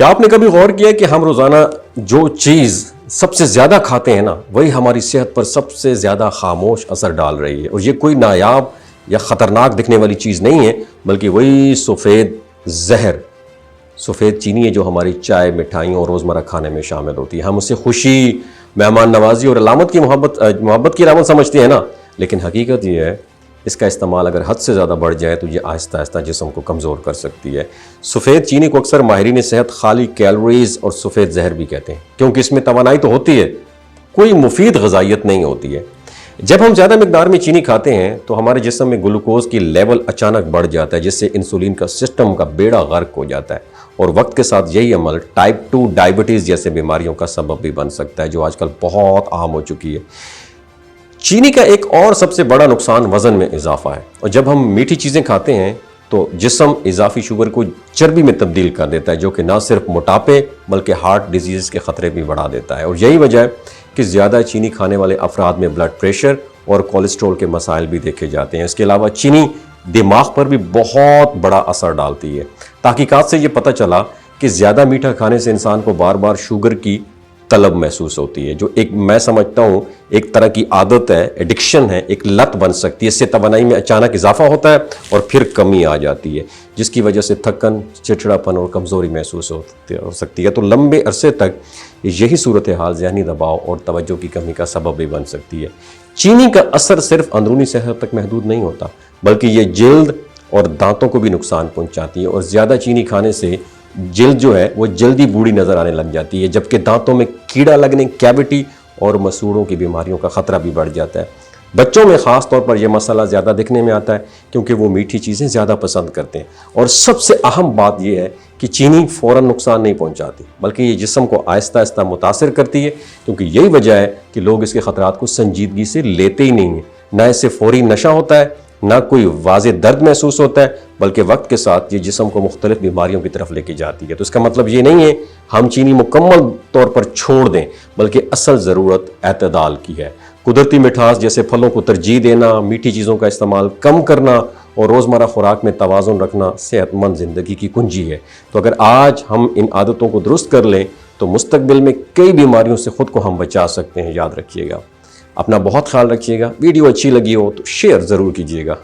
کیا آپ نے کبھی غور کیا کہ ہم روزانہ جو چیز سب سے زیادہ کھاتے ہیں نا، وہی ہماری صحت پر سب سے زیادہ خاموش اثر ڈال رہی ہے؟ اور یہ کوئی نایاب یا خطرناک دکھنے والی چیز نہیں ہے، بلکہ وہی سفید زہر، سفید چینی ہے جو ہماری چائے، مٹھائیوں اور روزمرہ کھانے میں شامل ہوتی ہے۔ ہم اسے خوشی، مہمان نوازی اور علامت کی محبت کی علامت سمجھتے ہیں نا، لیکن حقیقت یہ ہے اس کا استعمال اگر حد سے زیادہ بڑھ جائے تو یہ آہستہ آہستہ جسم کو کمزور کر سکتی ہے۔ سفید چینی کو اکثر ماہرین صحت خالی کیلوریز اور سفید زہر بھی کہتے ہیں، کیونکہ اس میں توانائی تو ہوتی ہے، کوئی مفید غذائیت نہیں ہوتی ہے۔ جب ہم زیادہ مقدار میں چینی کھاتے ہیں تو ہمارے جسم میں گلوکوز کی لیول اچانک بڑھ جاتا ہے، جس سے انسولین کا سسٹم کا بیڑا غرق ہو جاتا ہے، اور وقت کے ساتھ یہی عمل ٹائپ 2 ڈائبٹیز جیسے بیماریوں کا سبب بھی بن سکتا ہے، جو آج کل بہت عام ہو چکی ہے۔ چینی کا ایک اور سب سے بڑا نقصان وزن میں اضافہ ہے، اور جب ہم میٹھی چیزیں کھاتے ہیں تو جسم اضافی شوگر کو چربی میں تبدیل کر دیتا ہے، جو کہ نہ صرف موٹاپے بلکہ ہارٹ ڈیزیز کے خطرے بھی بڑھا دیتا ہے۔ اور یہی وجہ ہے کہ زیادہ چینی کھانے والے افراد میں بلڈ پریشر اور کولیسٹرول کے مسائل بھی دیکھے جاتے ہیں۔ اس کے علاوہ چینی دماغ پر بھی بہت بڑا اثر ڈالتی ہے۔ تحقیقات سے یہ پتہ چلا کہ زیادہ میٹھا کھانے سے انسان کو بار بار شوگر کی طلب محسوس ہوتی ہے، جو میں سمجھتا ہوں ایک طرح کی عادت ہے، ایڈکشن ہے، ایک لت بن سکتی ہے۔ اس سے توانائی میں اچانک اضافہ ہوتا ہے اور پھر کمی آ جاتی ہے، جس کی وجہ سے تھکن، چڑچڑاپن اور کمزوری محسوس ہو سکتی ہے۔ تو لمبے عرصے تک یہی صورتحال ذہنی دباؤ اور توجہ کی کمی کا سبب بھی بن سکتی ہے۔ چینی کا اثر صرف اندرونی صحت تک محدود نہیں ہوتا، بلکہ یہ جلد اور دانتوں کو بھی نقصان پہنچاتی ہے، اور زیادہ چینی کھانے سے جلد جو ہے وہ جلدی بوڑھی نظر آنے لگ جاتی ہے، جبکہ دانتوں میں کیڑا لگنے، کیویٹی اور مسوڑوں کی بیماریوں کا خطرہ بھی بڑھ جاتا ہے۔ بچوں میں خاص طور پر یہ مسئلہ زیادہ دکھنے میں آتا ہے، کیونکہ وہ میٹھی چیزیں زیادہ پسند کرتے ہیں۔ اور سب سے اہم بات یہ ہے کہ چینی فوراً نقصان نہیں پہنچاتی، بلکہ یہ جسم کو آہستہ آہستہ متاثر کرتی ہے، کیونکہ یہی وجہ ہے کہ لوگ اس کے خطرات کو سنجیدگی سے لیتے ہی نہیں ہیں۔ نہ اس سے فوری نشہ ہوتا ہے، نہ کوئی واضح درد محسوس ہوتا ہے، بلکہ وقت کے ساتھ یہ جسم کو مختلف بیماریوں کی طرف لے کے جاتی ہے۔ تو اس کا مطلب یہ نہیں ہے ہم چینی مکمل طور پر چھوڑ دیں، بلکہ اصل ضرورت اعتدال کی ہے۔ قدرتی مٹھاس جیسے پھلوں کو ترجیح دینا، میٹھی چیزوں کا استعمال کم کرنا اور روزمرہ خوراک میں توازن رکھنا صحت مند زندگی کی کنجی ہے۔ تو اگر آج ہم ان عادتوں کو درست کر لیں تو مستقبل میں کئی بیماریوں سے خود کو ہم بچا سکتے ہیں۔ یاد رکھیے گا، اپنا بہت خیال رکھیے گا۔ ویڈیو اچھی لگی ہو تو شیئر ضرور کیجیے گا۔